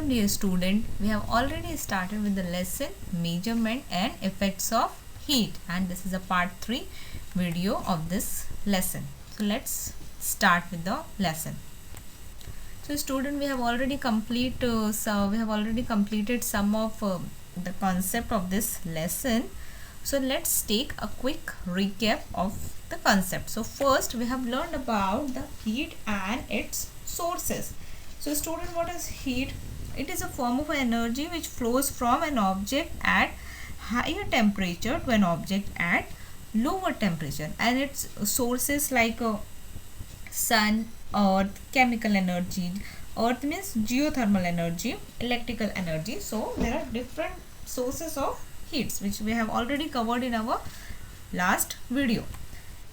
Welcome dear student. We have already started with the lesson measurement and effects of heat, and this is a part 3 video of this lesson. So let's start with the lesson. So student, we have already completed some of the concept of this lesson. So let's take a quick recap of the concept. So first we have learned about the heat and its sources. So student, what is heat? It is a form of energy which flows from an object at higher temperature to an object at lower temperature, and its sources like sun, earth, chemical energy. Earth means geothermal energy, electrical energy. So there are different sources of heats which we have already covered in our last video.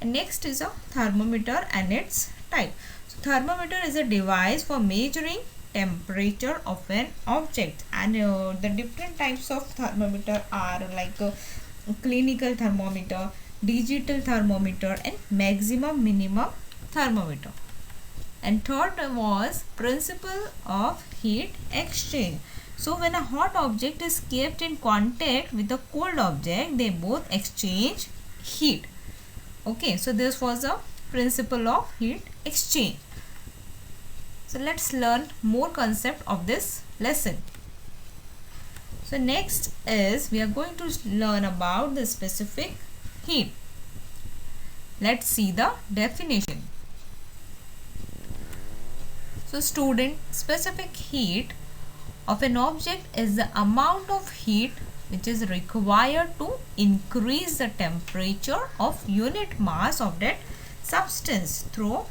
And next is a thermometer and its type. So thermometer is a device for measuring temperature of an object, and the different types of thermometer are like clinical thermometer, digital thermometer, and maximum minimum thermometer. And third was principle of heat exchange. So when a hot object is kept in contact with a cold object, they both exchange heat. Okay, so this was a principle of heat exchange. So let's learn more concept of this lesson. So next is we are going to learn about the specific heat. Let's see the definition. So student, specific heat of an object is the amount of heat which is required to increase the temperature of unit mass of that substance through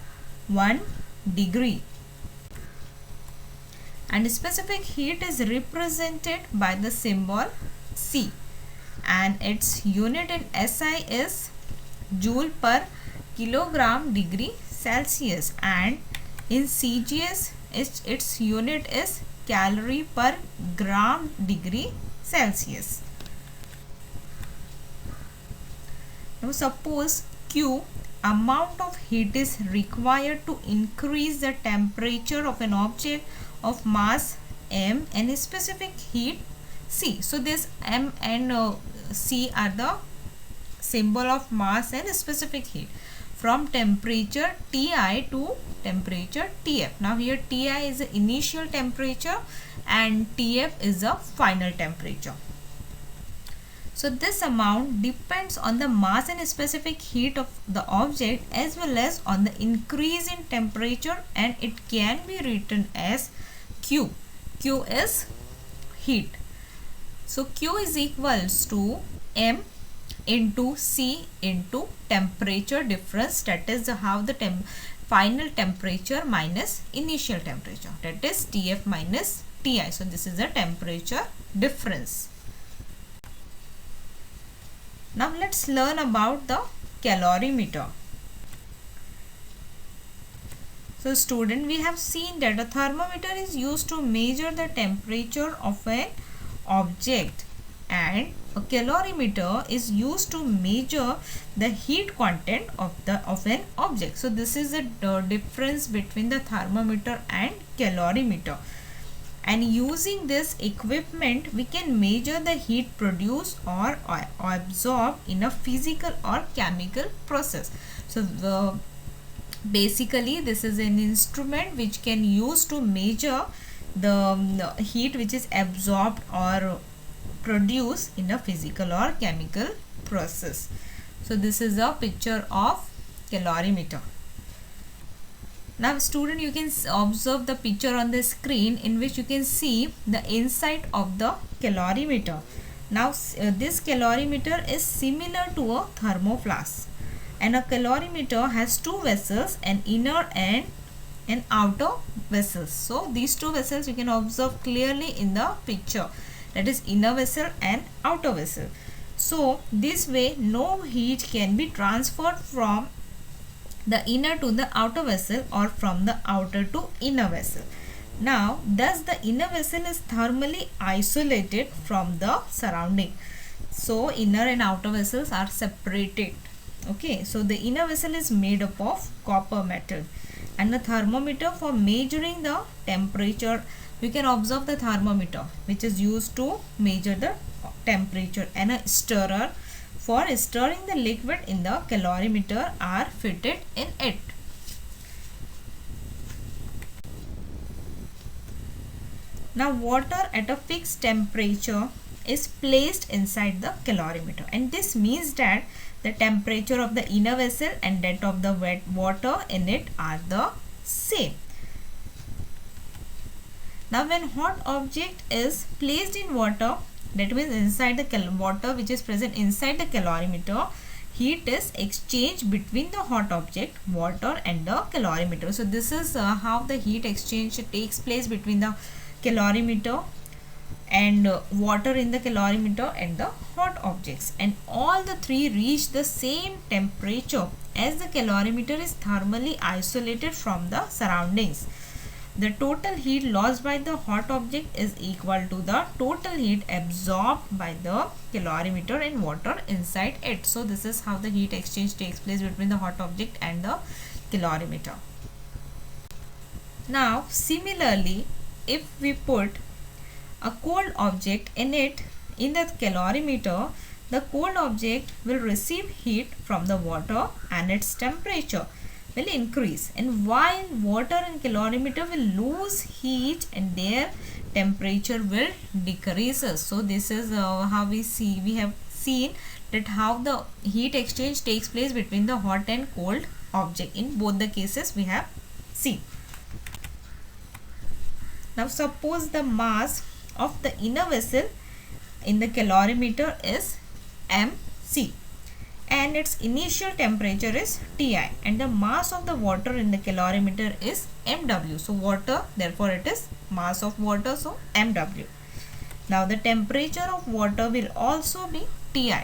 1 degree. And specific heat is represented by the symbol C, and its unit in SI is joule per kilogram degree Celsius, and in CGS its unit is calorie per gram degree Celsius. Now suppose Q, amount of heat is required to increase the temperature of an object of mass M and specific heat C. So this M and C are the symbol of mass and specific heat from temperature Ti to temperature Tf. Now here Ti is the initial temperature and Tf is the final temperature. So this amount depends on the mass and specific heat of the object as well as on the increase in temperature, and it can be written as Q. Q is heat. So Q is equals to M into C into temperature difference, that is how the final temperature minus initial temperature, that is Tf minus Ti. So this is the temperature difference. Now let's learn about the calorimeter. So student, we have seen that a thermometer is used to measure the temperature of an object, and a calorimeter is used to measure the heat content of an object. So this is the difference between the thermometer and calorimeter. And using this equipment, we can measure the heat produced or absorbed in a physical or chemical process. So basically this is an instrument which can use to measure the heat which is absorbed or produced in a physical or chemical process. So this is a picture of calorimeter. Now student, you can observe the picture on the screen in which you can see the inside of the calorimeter. Now this calorimeter is similar to a thermoflask, and a calorimeter has two vessels, an inner and an outer vessels. So these two vessels you can observe clearly in the picture, that is inner vessel and outer vessel. So this way no heat can be transferred from the inner to the outer vessel or from the outer to inner vessel. Now thus the inner vessel is thermally isolated from the surrounding. So inner and outer vessels are separated. Okay, so the inner vessel is made up of copper metal, and the thermometer for measuring the temperature you can observe the thermometer, which is used to measure the temperature, and a stirrer for stirring the liquid in the calorimeter are fitted in it. Now water at a fixed temperature is placed inside the calorimeter, and this means that the temperature of the inner vessel and that of the wet water in it are the same. Now when hot object is placed in water, that means inside the water which is present inside the calorimeter, heat is exchanged between the hot object, water and the calorimeter. So this is how the heat exchange takes place between the calorimeter and water in the calorimeter and the hot objects, and all the three reach the same temperature as the calorimeter is thermally isolated from the surroundings. The total heat lost by the hot object is equal to the total heat absorbed by the calorimeter and water inside it. So this is how the heat exchange takes place between the hot object and the calorimeter. Now similarly, if we put a cold object in the calorimeter, the cold object will receive heat from the water and its temperature will increase, and while water and calorimeter will lose heat and their temperature will decrease. So this is how we have seen that how the heat exchange takes place between the hot and cold object. In both the cases we have seen. Now suppose the mass of the inner vessel in the calorimeter is mc and its initial temperature is Ti, and the mass of the water in the calorimeter is mw. So water, therefore it is mass of water, so mw. Now the temperature of water will also be Ti.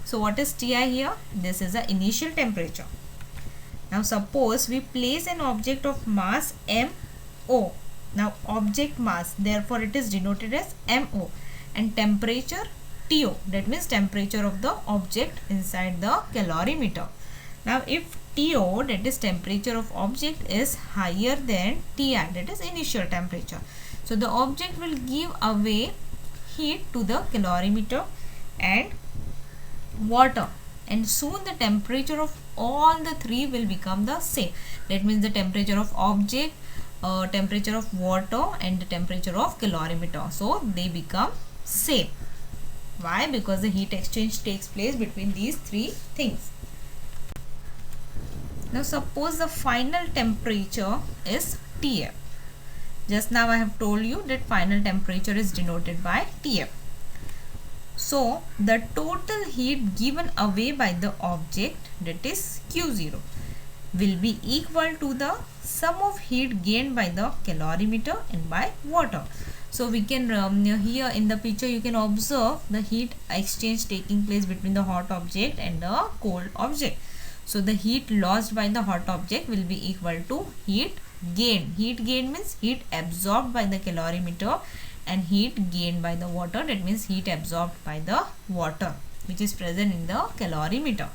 So what is Ti here? This is the initial temperature. Now suppose we place an object of mass mo. Now object mass, therefore it is denoted as mo, and temperature TO, that means temperature of the object inside the calorimeter. Now if TO, that is temperature of object, is higher than Ti, that is initial temperature, so the object will give away heat to the calorimeter and water, and soon the temperature of all the three will become the same. That means the temperature of object, temperature of water and the temperature of calorimeter, so they become same. Why? Because the heat exchange takes place between these three things. Now suppose the final temperature is Tf. Just now I have told you that final temperature is denoted by Tf. So the total heat given away by the object, that is Q0, will be equal to the sum of heat gained by the calorimeter and by water. So we can here in the picture you can observe the heat exchange taking place between the hot object and the cold object. So the heat lost by the hot object will be equal to heat gained. Heat gained means heat absorbed by the calorimeter, and heat gained by the water, that means heat absorbed by the water which is present in the calorimeter.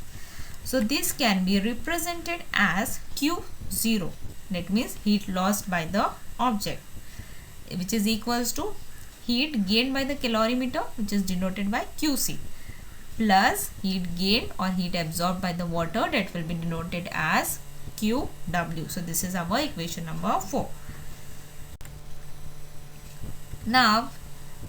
So this can be represented as Q0, that means heat lost by the object, which is equals to heat gained by the calorimeter, which is denoted by Qc, plus heat gained or heat absorbed by the water, that will be denoted as Qw. So this is our equation number 4. Now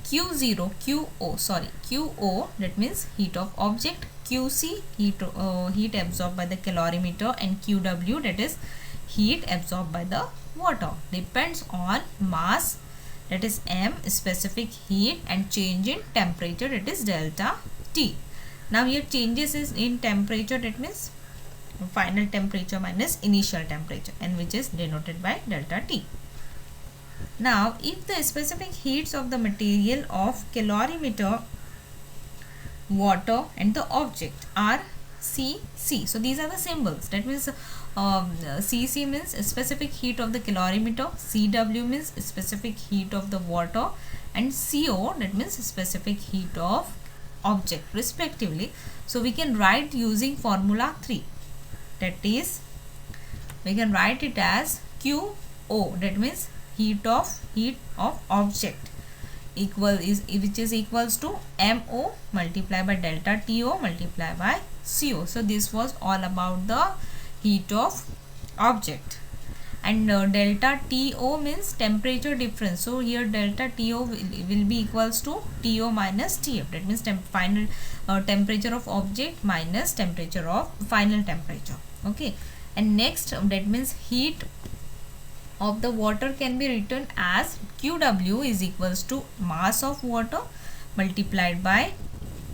Q0, Qo, that means heat of object, Qc, heat absorbed by the calorimeter, and Qw, that is heat absorbed by the water, depends on mass, that is m, specific heat, and change in temperature, that is delta T. Now here changes is in temperature, that means final temperature minus initial temperature, and which is denoted by delta T. Now if the specific heats of the material of calorimeter, water and the object are Cc, so these are the symbols, that means Cc means specific heat of the calorimeter, Cw means specific heat of the water, and Co, that means specific heat of object respectively. So we can write using formula 3, that is we can write it as Qo, that means heat of object which is equals to MO multiplied by delta TO multiplied by CO. So this was all about the heat of object. And delta TO means temperature difference. So here delta TO will be equals to TO minus TF. That means final temperature of object minus temperature of final temperature. Okay. And next, that means heat of the water can be written as QW is equals to mass of water multiplied by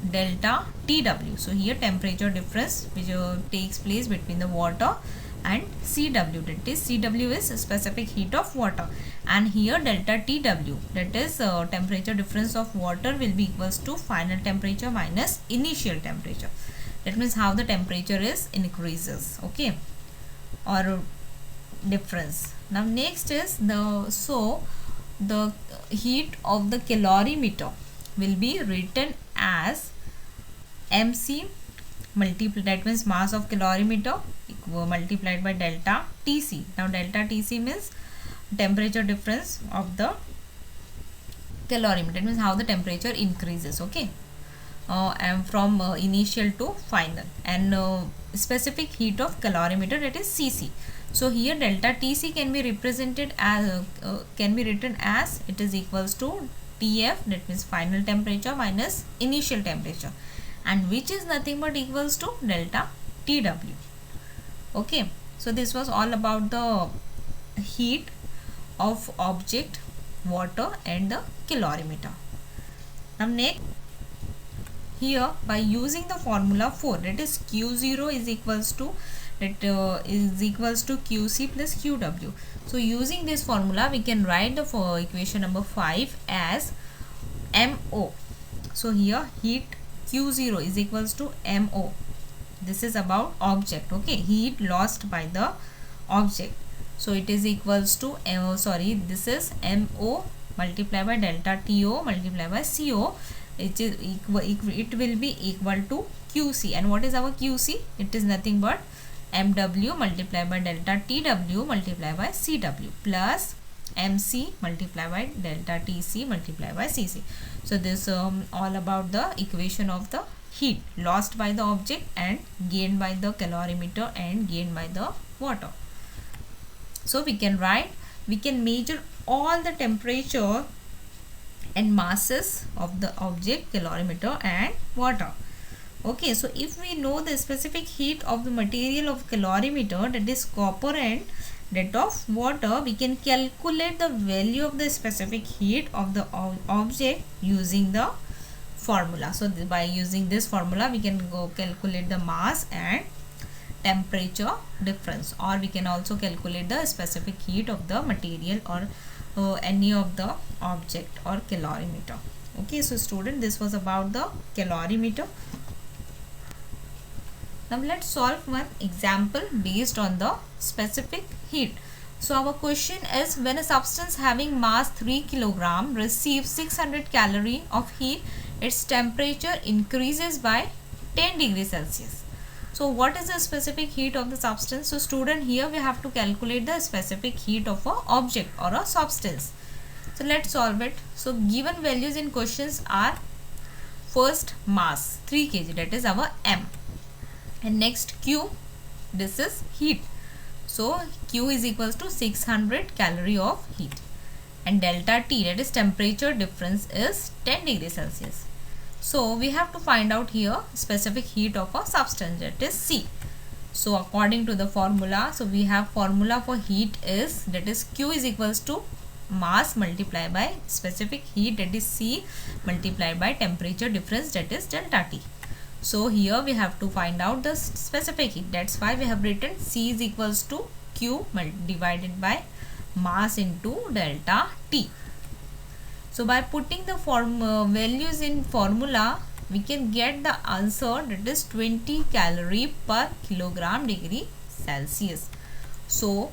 delta TW. So here temperature difference which takes place between the water and CW, that is CW is specific heat of water, and here delta TW, that is temperature difference of water will be equals to final temperature minus initial temperature. That means how the temperature is increases, okay, or difference. Now next is the heat of the calorimeter will be written as MC multiplied, that means mass of calorimeter multiplied by delta TC. Now delta TC means temperature difference of the calorimeter, that means how the temperature increases, okay, and from initial to final, and specific heat of calorimeter, that is CC. So here delta TC can be represented as can be written as it is equals to TF, that means final temperature minus initial temperature, and which is nothing but equals to delta TW. Okay, so this was all about the heat of object, water, and the calorimeter. Now next, here by using the formula 4, that is Q0 is equals to QC plus QW. So using this formula we can write the equation number 5 as MO. So here heat Q0 is equals to MO. This is about object, okay, heat lost by the object. So it is equals to this is MO multiplied by delta TO multiplied by CO. It will be equal to QC. And what is our QC? It is nothing but MW multiplied by delta TW multiplied by CW plus MC multiplied by delta TC multiplied by CC. So this all about the equation of the heat lost by the object and gained by the calorimeter and gained by the water. So we can measure all the temperature and masses of the object, calorimeter and water. Okay, so if we know the specific heat of the material of calorimeter, that is copper, and that of water, we can calculate the value of the specific heat of the object using the formula. So by using this formula we can go calculate the mass and temperature difference, or we can also calculate the specific heat of the material or any of the object or calorimeter. Okay, so student, this was about the calorimeter. Now let's solve one example based on the specific heat. So our question is, when a substance having mass 3 kg receives 600 calorie of heat, its temperature increases by 10 degrees Celsius. So what is the specific heat of the substance? So student, here we have to calculate the specific heat of a object or a substance. So let's solve it. So given values in questions are, first mass 3 kg, that is our M, and next Q, this is heat. So Q is equals to 600 calorie of heat, and delta T, that is temperature difference, is 10 degrees Celsius. So we have to find out here specific heat of a substance, that is C. So according to the formula, so we have formula for heat is, that is Q is equals to mass multiplied by specific heat, that is C, multiplied by temperature difference, that is delta T. So here we have to find out the specific heat. That's why we have written C is equals to Q divided by mass into delta T. So by putting the values in formula, we can get the answer, that is 20 calorie per kilogram degree Celsius. So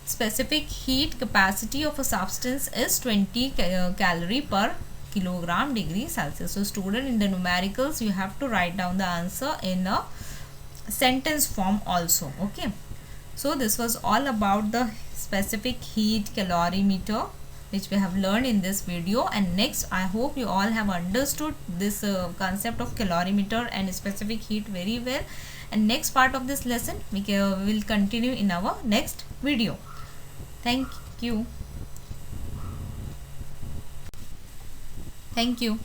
specific heat capacity of a substance is 20 calorie per kilogram degree Celsius. So student, in the numericals you have to write down the answer in a sentence form also. Okay, so this was all about the specific heat calorimeter, which we have learned in this video. And next, I hope you all have understood this concept of calorimeter and specific heat very well. And next part of this lesson we will continue in our next video. Thank you. Thank you.